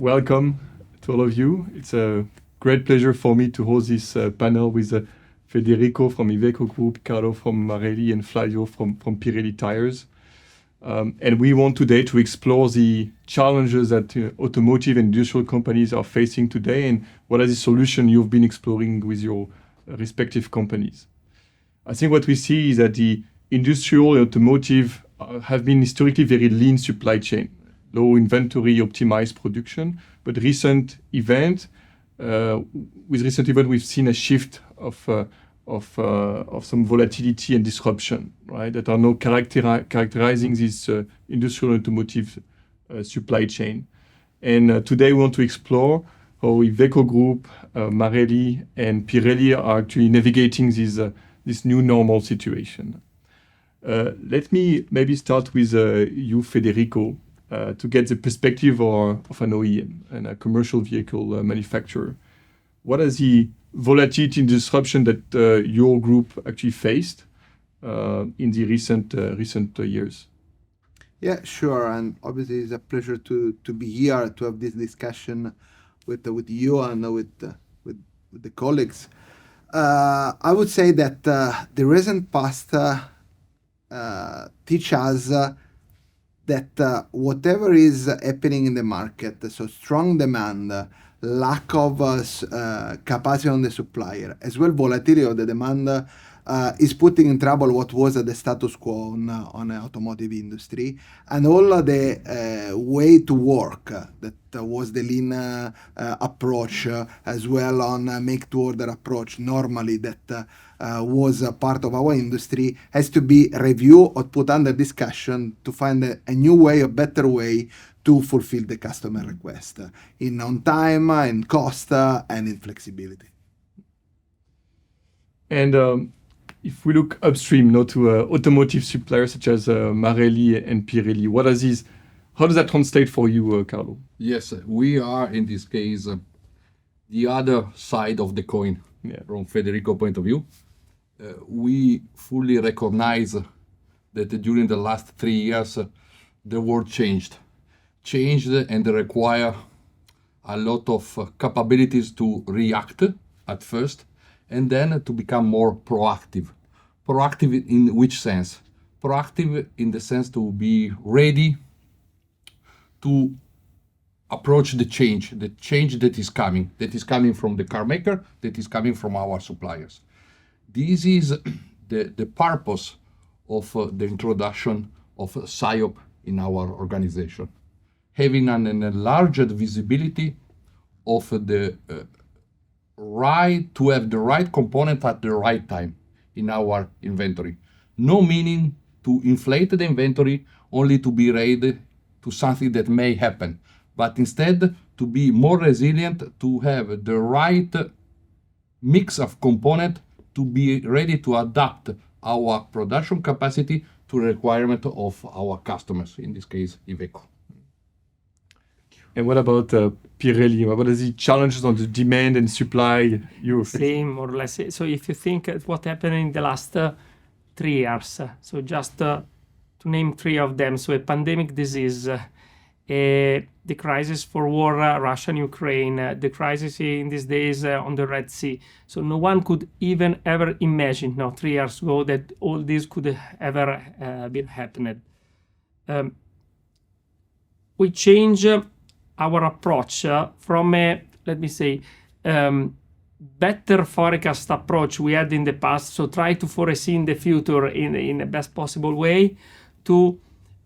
welcome to all of you. It's a great pleasure for me to host this panel with Federico from Iveco Group, Carlo from Marelli, and Flavio from Pirelli Tires. And we want today to explore the challenges that automotive and industrial companies are facing today, and what are the solutions you've been exploring with your respective companies. I think what we see is that the industrial and automotive have been historically very lean supply chain, low inventory, optimized production. But with recent event, we've seen a shift of some volatility and disruption, right? That are now characterizing this industrial and automotive supply chain. And today we want to explore how Iveco Group, Marelli, and Pirelli are actually navigating this new normal situation. Let me maybe start with you, Federico, to get the perspective of an OEM and a commercial vehicle manufacturer. What is the volatility and disruption that your group actually faced in the recent years? Yeah, sure. And obviously it's a pleasure to be here to have this discussion with you and with the colleagues. I would say that the recent past teach us that whatever is happening in the market, so strong demand, lack of capacity on the supplier, as well volatility of the demand, is putting in trouble what was the status quo on the automotive industry, and all the way to work that was the lean approach, as well on make-to-order approach normally that was a part of our industry, has to be reviewed or put under discussion to find a new way, a better way to fulfill the customer request in on time, in cost, and in flexibility. And if we look upstream now to automotive suppliers such as Marelli and Pirelli, how does that translate for you, Carlo? Yes, we are in this case the other side of the coin, from Federico's point of view. We fully recognize that during the last 3 years, the world changed and require a lot of capabilities to react at first, and then to become more proactive. Proactive in which sense? Proactive in the sense to be ready to approach the change that is coming from the car maker, that is coming from our suppliers. This is the purpose of the introduction of SIOP in our organization. Having an enlarged visibility of the to have the right component at the right time in our inventory. No meaning to inflate the inventory only to be ready to something that may happen, but instead to be more resilient, to have the right mix of component to be ready to adapt our production capacity to the requirement of our customers, in this case, Iveco. And what about Pirelli? What are the challenges on the demand and supply you face? Same, more or less. So if you think at what happened in the last 3 years, so just to name 3 of them, so a pandemic disease, the crisis for war, Russia and Ukraine, the crisis in these days on the Red Sea. So no one could even ever imagine, 3 years ago, that all this could ever been happening. We change our approach from a, let me say, better forecast approach we had in the past, so try to foresee in the future in the best possible way, to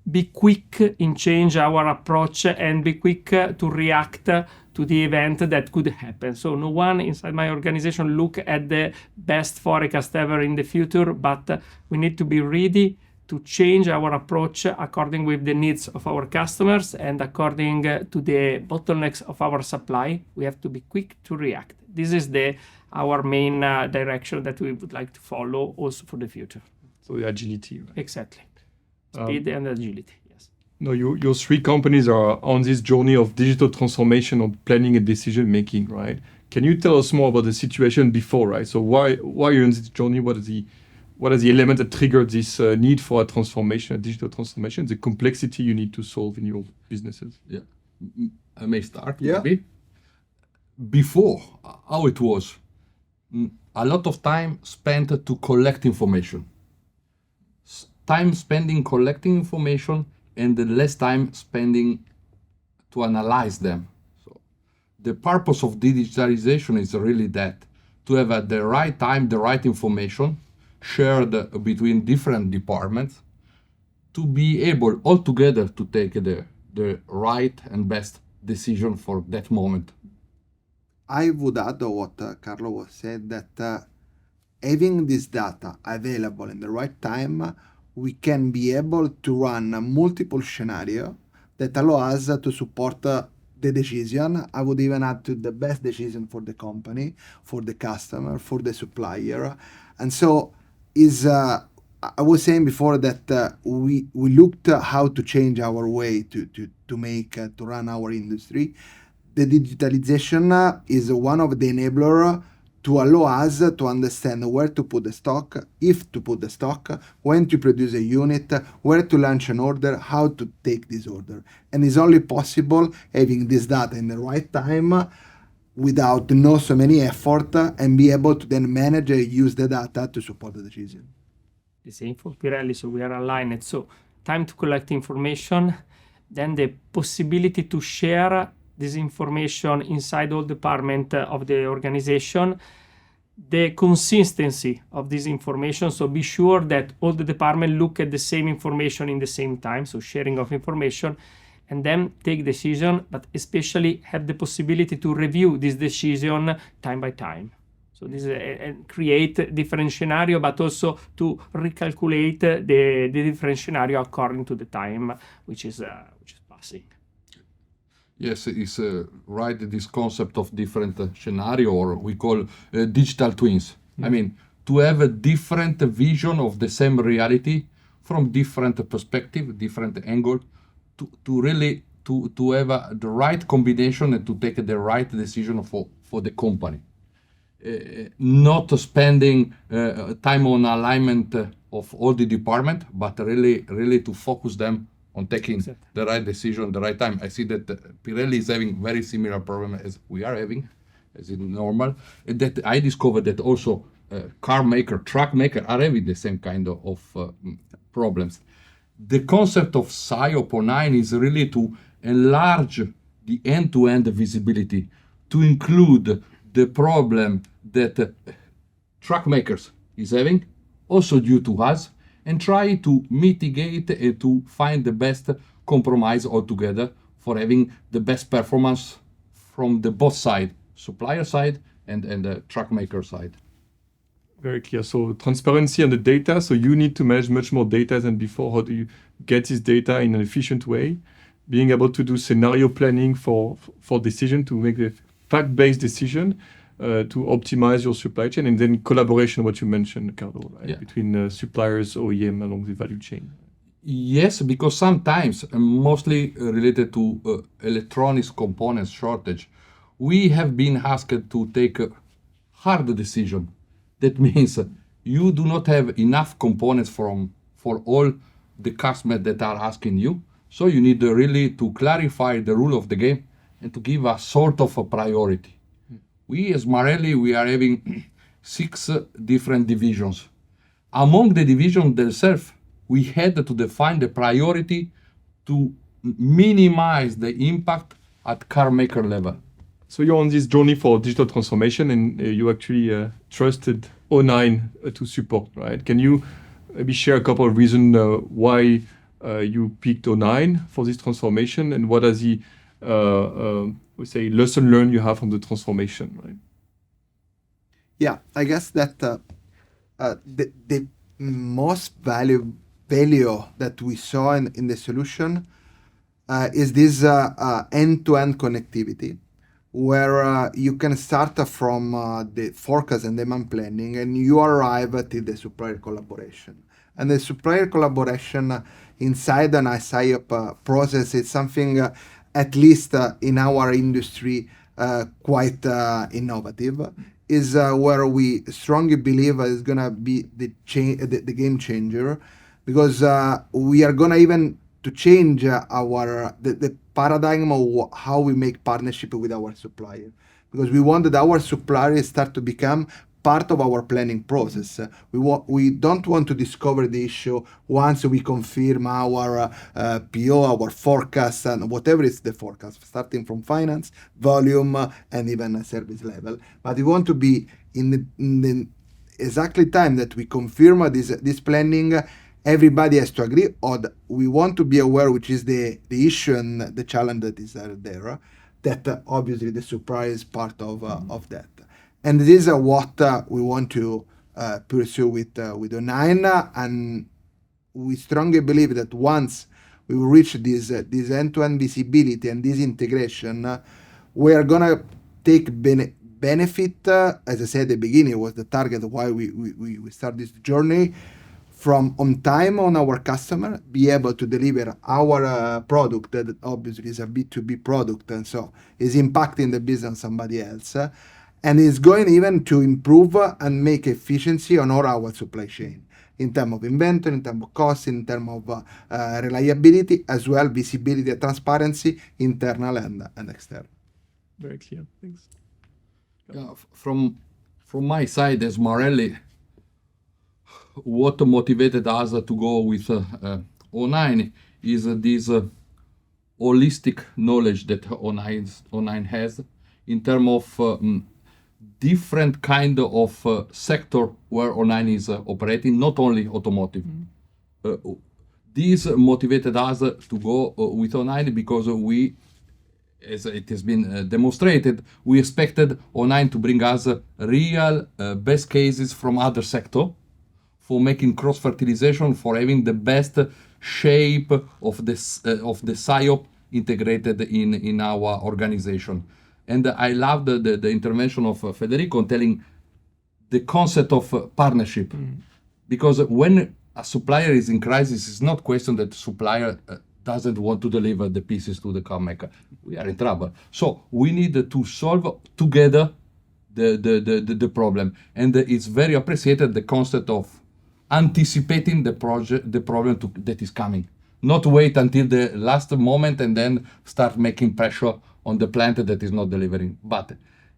be quick in change our approach and be quick to react to the event that could happen. So no one inside my organization look at the best forecast ever in the future, but we need to be ready to change our approach according with the needs of our customers and according to the bottlenecks of our supply. We have to be quick to react. This is our main direction that we would like to follow also for the future. So the agility, right? Exactly. Speed and agility, yes. No, your 3 companies are on this journey of digital transformation of planning and decision making, right? Can you tell us more about the situation before, right? So why are you on this journey? What are the elements that triggered this need for a transformation, a digital transformation, the complexity you need to solve in your businesses? Yeah. I may start, Yeah. maybe. Before, how it was, a lot of time spent to collect information. Time spending collecting information and the less time spending to analyze them. So the purpose of digitalization is really that, to have at the right time the right information shared between different departments, to be able all together to take the right and best decision for that moment. I would add to what Carlo was said, that having this data available in the right time, we can be able to run multiple scenarios that allow us to support the decision. I would even add to the best decision for the company, for the customer, for the supplier. And so I was saying before that we looked how to change our way to make to run our industry. The digitalization is one of the enablers to allow us to understand where to put the stock, if to put the stock, when to produce a unit, where to launch an order, how to take this order. And it's only possible having this data in the right time without not so many effort, and be able to then manage and use the data to support the decision. The same for Pirelli, so we are aligned. So time to collect information, then the possibility to share this information inside all departments of the organization, the consistency of this information, so be sure that all the departments look at the same information in the same time, so sharing of information, and then take decision, but especially have the possibility to review this decision time by time. So this is create different scenario, but also to recalculate the different scenario according to the time which is passing. Yes, it's right, this concept of different scenario, or we call digital twins. I mean, to have a different vision of the same reality from different perspective, different angle, to really to have the right combination and to take the right decision for the company. Not spending time on alignment of all the department, but really to focus them on taking the right decision, the right time. I see that Pirelli is having very similar problem as we are having, as is normal. And that I discovered that also car maker, truck maker are having the same kind of problems. The concept of SIOP 9 is really to enlarge the end-to-end visibility, to include the problem that truck makers is having, also due to us, and try to mitigate and to find the best compromise altogether for having the best performance from the both side, supplier side and the truck maker side. Very clear. So transparency on the data. So you need to manage much more data than before. How do you get this data in an efficient way? Being able to do scenario planning for decision, to make the fact-based decision, to optimize your supply chain, and then collaboration, what you mentioned, Carlo, right? Yeah. Between suppliers, OEM along the value chain. Yes, because sometimes, mostly related to electronics components shortage, we have been asked to take a hard decision. That means you do not have enough components for all the customers that are asking you. So you need really to clarify the rule of the game and to give a sort of a priority. We as Marelli, we are having 6 different divisions. Among the divisions themselves, we had to define the priority to minimize the impact at car maker level. So you're on this journey for digital transformation, and you actually trusted 09 to support, right? Can you maybe share a couple of reasons why you picked 09 for this transformation, and what are the we say lesson learned you have from the transformation, right? Yeah, I guess that the most value that we saw in the solution is this end-to-end connectivity, where you can start from the forecast and demand planning, and you arrive at the supplier collaboration. And the supplier collaboration inside an SIOP process is something, at least in our industry, quite innovative. Is where we strongly believe is going to be the game changer, because we are going to even to change the paradigm of how we make partnership with our supplier, because we want that our suppliers start to become part of our planning process. We don't want to discover the issue once we confirm our PO, our forecast, and whatever is the forecast, starting from finance, volume, and even a service level. But we want to be in the exactly time that we confirm this planning. Everybody has to agree, or we want to be aware, which is the issue and the challenge that is there. That obviously the supplier is part of that. And this is what we want to pursue with O9, and we strongly believe that once we reach this end-to-end visibility and this integration, we are gonna take benefit. As I said at the beginning, was the target why we start this journey, from on time on our customer, be able to deliver our product that obviously is a B2B product, and so is impacting the business of somebody else. And is going even to improve and make efficiency on all our supply chain in terms of inventory, in terms of cost, in terms of reliability, as well visibility and transparency, internal and external. Very clear. Thanks. Yeah, from my side as Marelli, what motivated us to go with O9 is this holistic knowledge that O9 has in terms of different kind of sector where O9 is operating, not only automotive. This motivated us to go with O9 because we, as it has been demonstrated, we expected O9 to bring us real best cases from other sector for making cross-fertilization, for having the best shape of the SIOP integrated in our organization. And I love the intervention of Federico telling the concept of partnership. Because when a supplier is in crisis, it's not question that the supplier doesn't want to deliver the pieces to the car maker. We are in trouble. So we need to solve together the problem. And it's very appreciated the concept of anticipating the problem that is coming. Not wait until the last moment and then start making pressure on the plant that is not delivering, but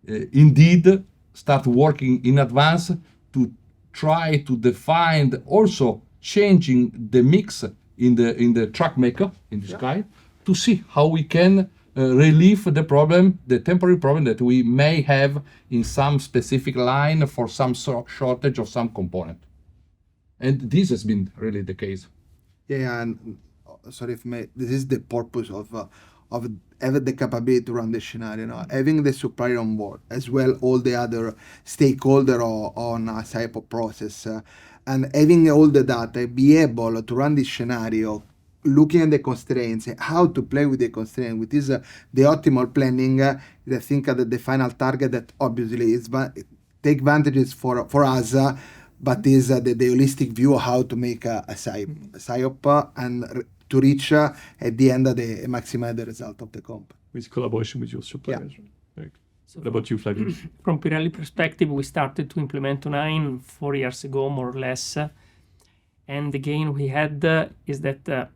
indeed start working in advance to try to define also changing the mix in the truck maker in the sky, to see how we can relieve the problem, the temporary problem that we may have in some specific line for some shortage of some component. And this has been really the case. Yeah, and sorry if this is the purpose of having the capability to run the scenario, having the supplier on board, as well all the other stakeholder on a SIOP process, and having all the data, be able to run this scenario, looking at the constraints, how to play with the constraint, which is the optimal planning. I think that the final target that obviously is take advantages for us, but is the holistic view of how to make a SIOP and to reach at the end maximize the result of the company. With collaboration with your suppliers. Yeah. Right. So what about you, Flavio? From Pirelli perspective, we started to implement O9 4 years ago, more or less. And the gain we had is that there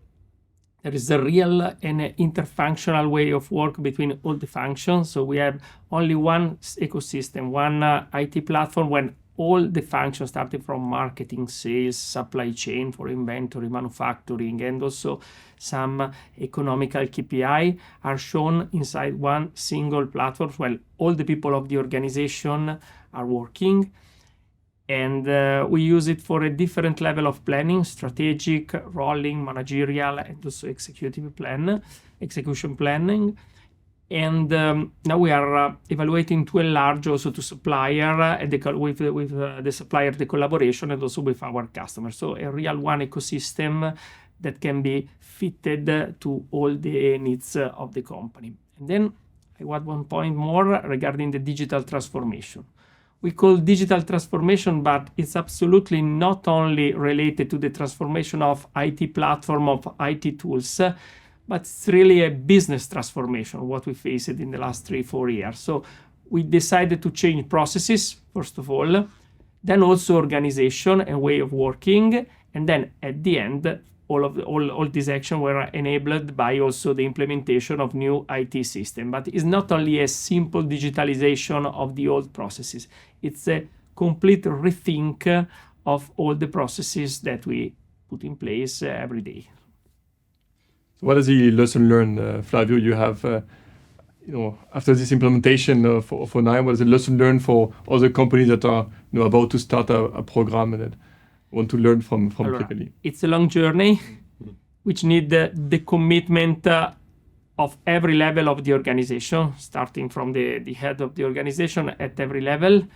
is a real and interfunctional way of work between all the functions. So we have only one ecosystem, one IT platform when all the functions starting from marketing, sales, supply chain for inventory, manufacturing, and also some economical KPI are shown inside one single platform while all the people of the organization are working. And we use it for a different level of planning, strategic, rolling, managerial, and also execution planning. And now we are evaluating to enlarge also to supplier with the supplier, the collaboration, and also with our customers. So a real one ecosystem that can be fitted to all the needs of the company. And then I add one point more regarding the digital transformation. We call digital transformation, but it's absolutely not only related to the transformation of IT platform, of IT tools, but it's really a business transformation, what we faced in the last 3-4 years. So we decided to change processes, first of all, then also organization and way of working, and then at the end, all these actions were enabled by also the implementation of new IT system. But it's not only a simple digitalization of the old processes, it's a complete rethink of all the processes that we put in place every day. So what is the lesson learned, Flavio? You have, after this implementation for 9, what is the lesson learned for other companies that are about to start a program and that want to learn from Pirelli? It's a long journey, which need the commitment of every level of the organization, starting from the head of the organization at every level.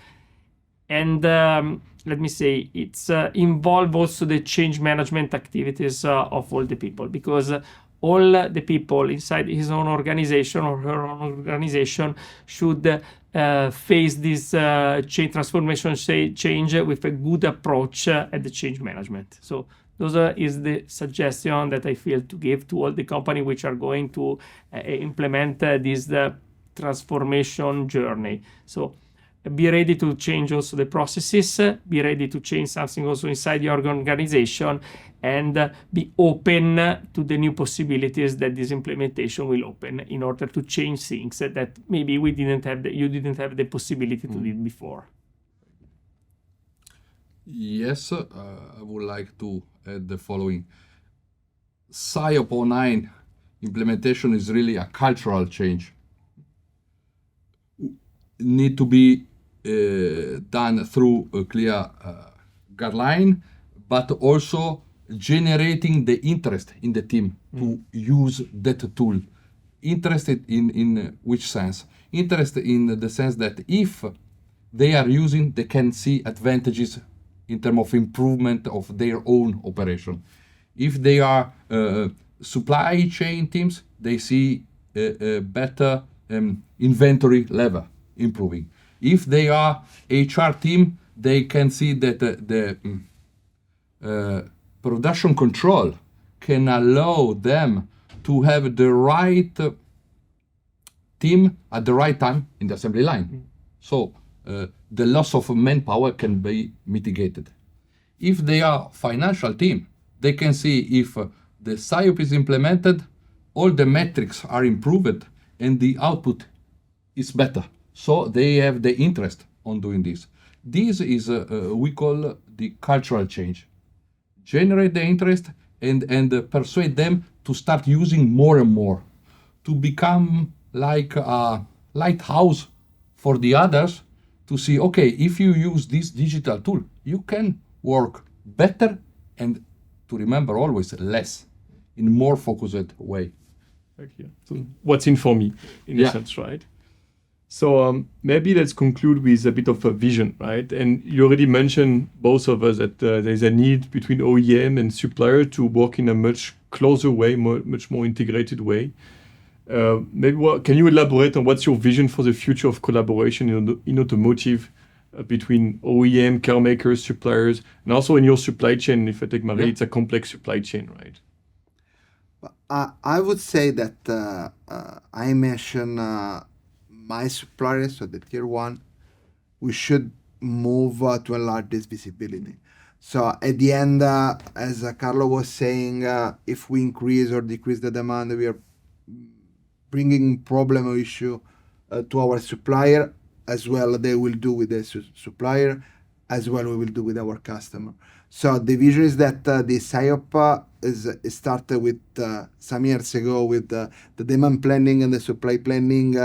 And let me say, it's involve also the change management activities of all the people, because all the people inside his own organization or her own organization should face this transformation change with a good approach at the change management. So those is the suggestion that I feel to give to all the company which are going to implement this transformation journey. So be ready to change also the processes, be ready to change something also inside your organization, and be open to the new possibilities that this implementation will open in order to change things that maybe you didn't have the possibility to do before. Yes, I would like to add the following. SIOP 09 implementation is really a cultural change. Need to be done through a clear guideline, but also generating the interest in the team to use that tool. Interested in which sense? Interested in the sense that if they are using, they can see advantages in terms of improvement of their own operation. If they are supply chain teams, they see a better inventory level improving. If they are HR team, they can see that the production control can allow them to have the right team at the right time in the assembly line. So the loss of manpower can be mitigated. If they are financial team, they can see if the SIOP is implemented, all the metrics are improved, and the output is better. So they have the interest on doing this. This is we call the cultural change. Generate the interest and persuade them to start using more and more, to become like a lighthouse for the others to see, okay, if you use this digital tool, you can work better and, to remember always, less, in more focused way. Okay. So what's in for me, in a sense, right? So maybe let's conclude with a bit of a vision, right? And you already mentioned, both of us, that there's a need between OEM and supplier to work in a much closer way, much more integrated way. Can you elaborate on what's your vision for the future of collaboration in automotive between OEM, car makers, suppliers, and also in your supply chain? If I take Marelli, it's a complex supply chain, right? I would say that I mentioned my suppliers, so the tier one, we should move to enlarge this visibility. So at the end, as Carlo was saying, if we increase or decrease the demand, we are bringing problem or issue to our supplier, as well they will do with the supplier, as well we will do with our customer. So the vision is that the SIOP is started with some years ago with the demand planning and the supply planning.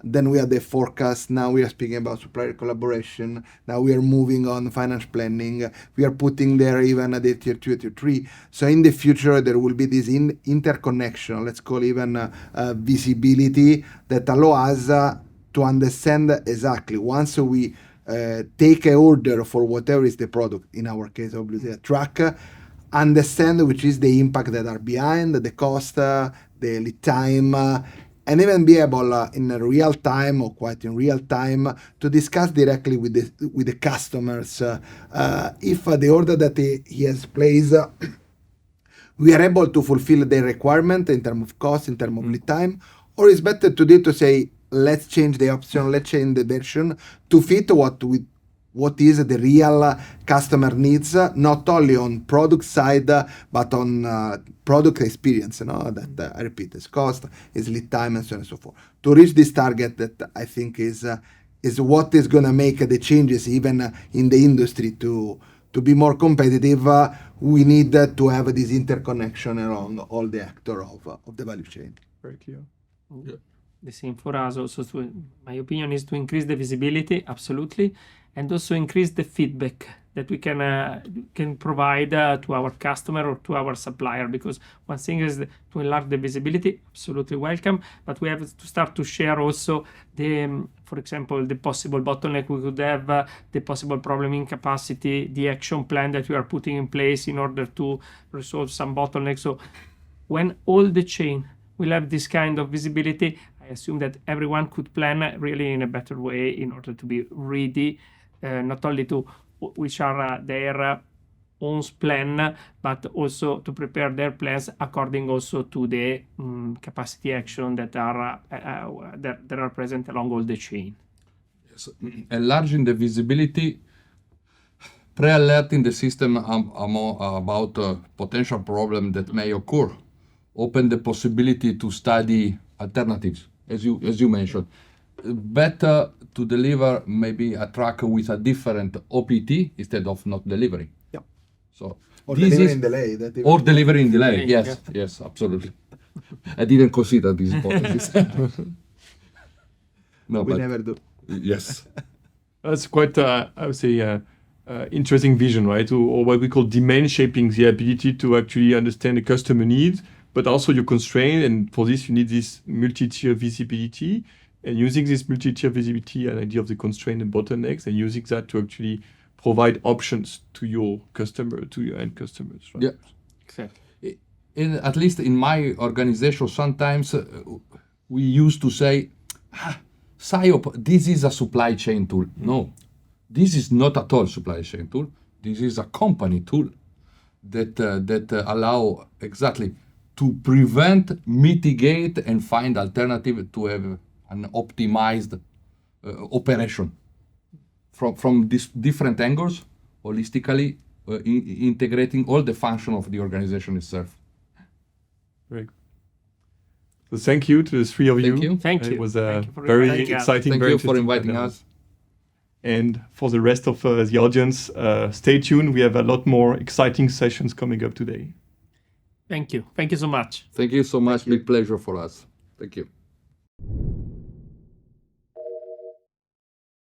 Then we have the forecast. Now we are speaking about supplier collaboration. Now we are moving on finance planning. We are putting there even the tier 2, tier 3. So in the future, there will be this interconnection, let's call even visibility, that allow us to understand exactly once we take an order for whatever is the product, in our case, obviously a truck, understand which is the impact that are behind, the cost, the lead time, and even be able in real time or quite in real time to discuss directly with the customers if the order that he has placed, we are able to fulfill the requirement in terms of cost, in terms of lead time, or it's better today to say, let's change the option, let's change the version to fit what we what is the real customer needs, not only on product side, but on product experience, that I repeat, is cost, is lead time, and so on and so forth. To reach this target that I think is what is going to make the changes even in the industry to be more competitive. We need to have this interconnection around all the actors of the value chain. Very clear. Yeah. The same for us also. My opinion is to increase the visibility, absolutely, and also increase the feedback that we can provide to our customer or to our supplier. Because one thing is to enlarge the visibility, absolutely welcome, but we have to start to share also for example, the possible bottleneck we could have, the possible problem in capacity, the action plan that we are putting in place in order to resolve some bottlenecks. So when all the chain will have this kind of visibility, I assume that everyone could plan really in a better way in order to be ready, not only to which are their own plan, but also to prepare their plans according also to the capacity action that are present along all the chain. Yes. Enlarging the visibility, pre-alerting the system about potential problem that may occur, open the possibility to study alternatives, as you mentioned. Better to deliver maybe a truck with a different OPT instead of not delivering. Yeah. So Or delivering delay. Or delivering delay. Yes, absolutely. I didn't consider this hypothesis. No, we never do. Yes. That's quite, I would say, interesting vision, right? Or what we call demand shaping, the ability to actually understand the customer needs, but also your constraint. And for this, you need this multi-tier visibility. And using this multi-tier visibility and idea of the constraint and bottlenecks, and using that to actually provide options to your customer, to your end customers. Right? Yeah, exactly. At least in my organization, sometimes we used to say, SIOP, this is a supply chain tool. No, this is not at all supply chain tool. This is a company tool that allow exactly to prevent, mitigate, and find alternative to have an optimized operation from these different angles, holistically integrating all the function of the organization itself. Very good. So thank you to the three of you. Thank you. It was Thank you for very inviting us. exciting. Thank very you for interesting inviting panel. us. And for the rest of the audience, stay tuned. We have a lot more exciting sessions coming up today. Thank you. Thank you so much. Thank you so much. Big pleasure for us. Thank you.